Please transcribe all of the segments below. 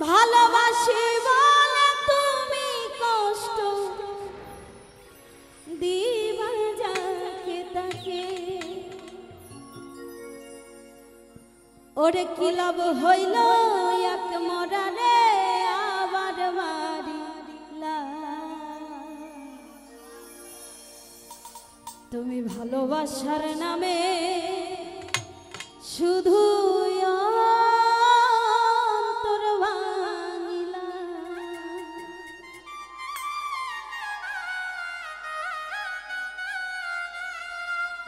ভালোবাসি বলে তুমি কষ্ট দিবা যাকে তাকে, ওরে কি লাভ হইল এক মরারে আবার মারিলা। তুমি ভালোবাসার নামে শুধু অন্তর ভাঙিলা।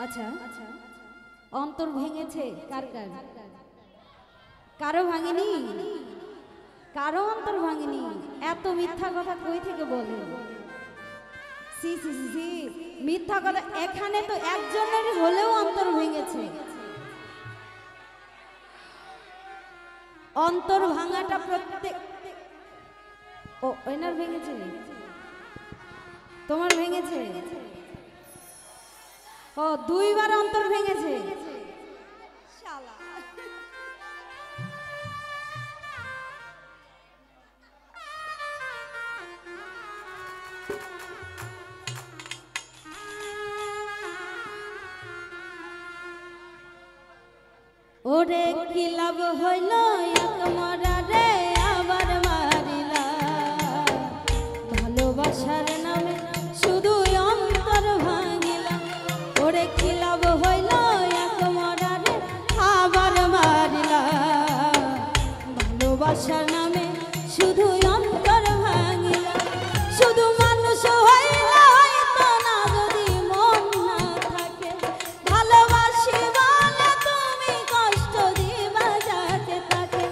আচ্ছা, অন্তর ভেঙেছে কার কার? কারো ভাঙেনি? কারো অন্তর ভাঙেনি? এত মিথ্যা কথা কই থেকে বলে? সি সি সি, মিথ্যা কথা। এখানে তো একজনের হলেও অন্তর ভেঙেছে। অন্তর ভাঙাটা প্রত্যেক, ও এনার ভেঙেছে, তোমার ভেঙেছে? ও দুইবার অন্তর ভেঙেছে। শালা ওরে কি লাভ হইল এক মরারে আবার মারিলা। ভালোবাসার নামে শুধু অন্তর ভাঙিলা। ওরে কি লাভ হইল এক মরারে আবার মারিলা। ভালোবাসার নামে শুধু অন্তর ভাঙিলা। শুধু মানুষ হইলা হয়তো না যদি মন না থাকে। ভালোবাসি বলে তুমি কষ্ট দিবা যাকে তাকে।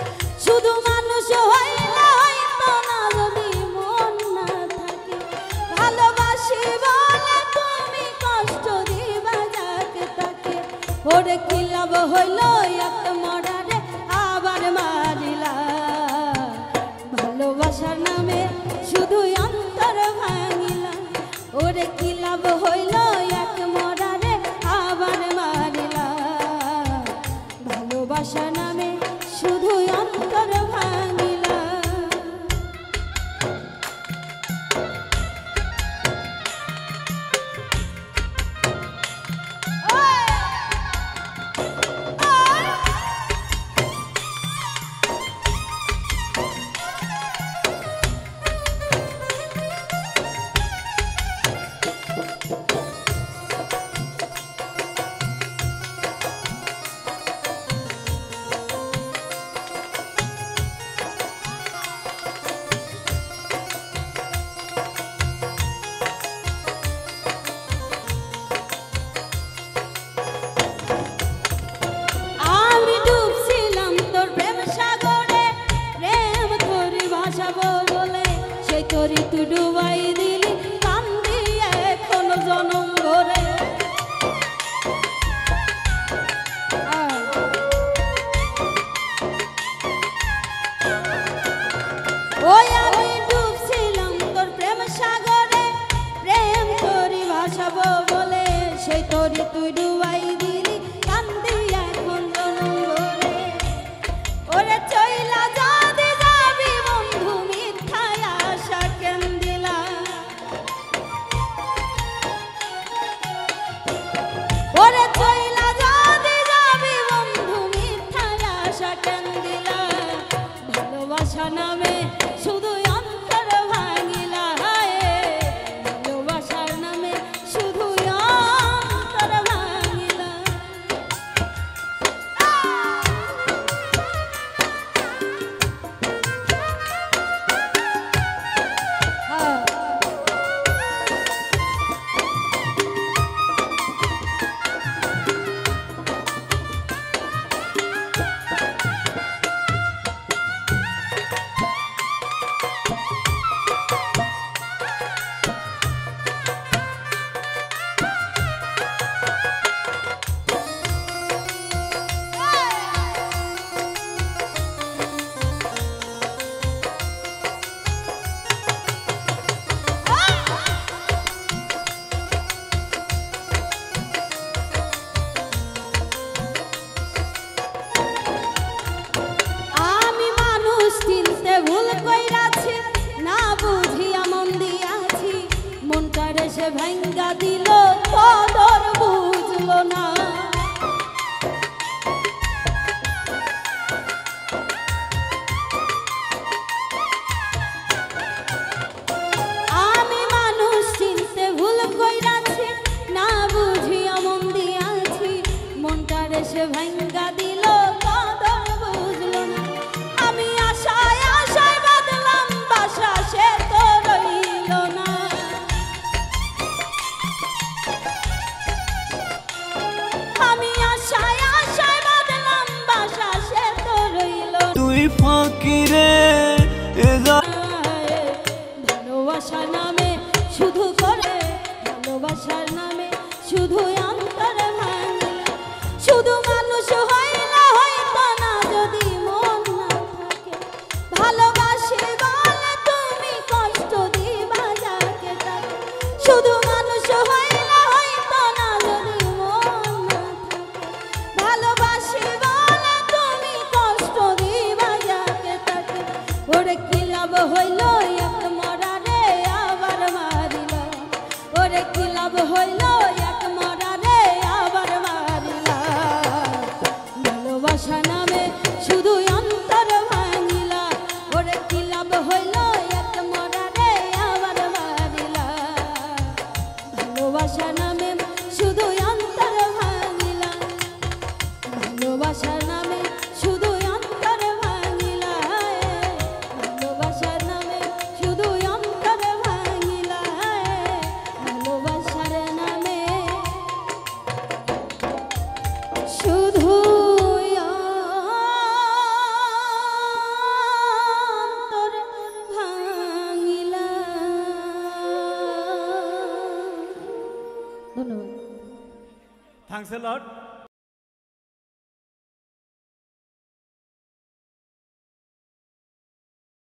শুধু মানুষ হইলা হয়তো না যদি মন না থাকে। ভালোবাসি বলে তুমি কষ্ট দিবা যাকে তাকে। ওরে কি লাভ হইল এক মরারে আবার মারিলা। ভালোবাসার নামে শুধু অন্তর ভাঙিলা। ওরে কি লাভ হইল এক মরারে আবার মারিলা। ভালোবাসার নামে শুধু অন্তর ভাঙিলা। তোরি তুই ডুবাই দিলি কান্দি এখন জনম ভরে। ওই আমি ডুবছিলাম তোর প্রেম সাগরে, প্রেম তোরি ভাসাবো বলে সেই তোরি তুই ডুবাই দিলি কান্দি এখন জনম ভরে। ওরে চইলা যদি যাবি বন্ধু মিথ্যায় আশা কেন দিলা। ওরে চইলা যদি যাবি বন্ধু মিথ্যায় আশা কেন দিলা। ভালোবাসা নামে শুধু অন্তর ভাঙিলা। ভালোবাসার নামে শুধু অন্তর ভাঙিলা। তুই ফাঁকিরে ভালোবাসার নামে শুধু করে ভালোবাসার নামে শুধু অন্তর ভাঙিলা শুধু মানুষ হইলা হইতো না যদি মন না থাকে ভালোবাসি বলে তুমি কষ্ট দিবা যাকে তাকে শুধু মানুষ হইলা হইতো না যদি মন না থাকে ভালোবাসি বলে তুমি কষ্ট দিবা যাকে তাকে ওরে কি লাভ হইল এক মরারে আবার মারিল ওরে কি লাভ হইল এক মরারে আবার মারিল ভালোবাসা নামে শুধু অন্তর ভাঙিলা ওরে কি লাভ হইল এক মরারে আবার মারিল ভালোবাসা নামে শুধু অন্তর ভাঙিলা ভালোবাসার নামে শুধু অন্তর ভাঙিলা ভালোবাসার নামে শুধু অন্তর ভাঙিলা ভালোবাসার নামে শুধু অন্তর ভাঙিলা ধন্যবাদ থ্যাঙ্কস এ লট।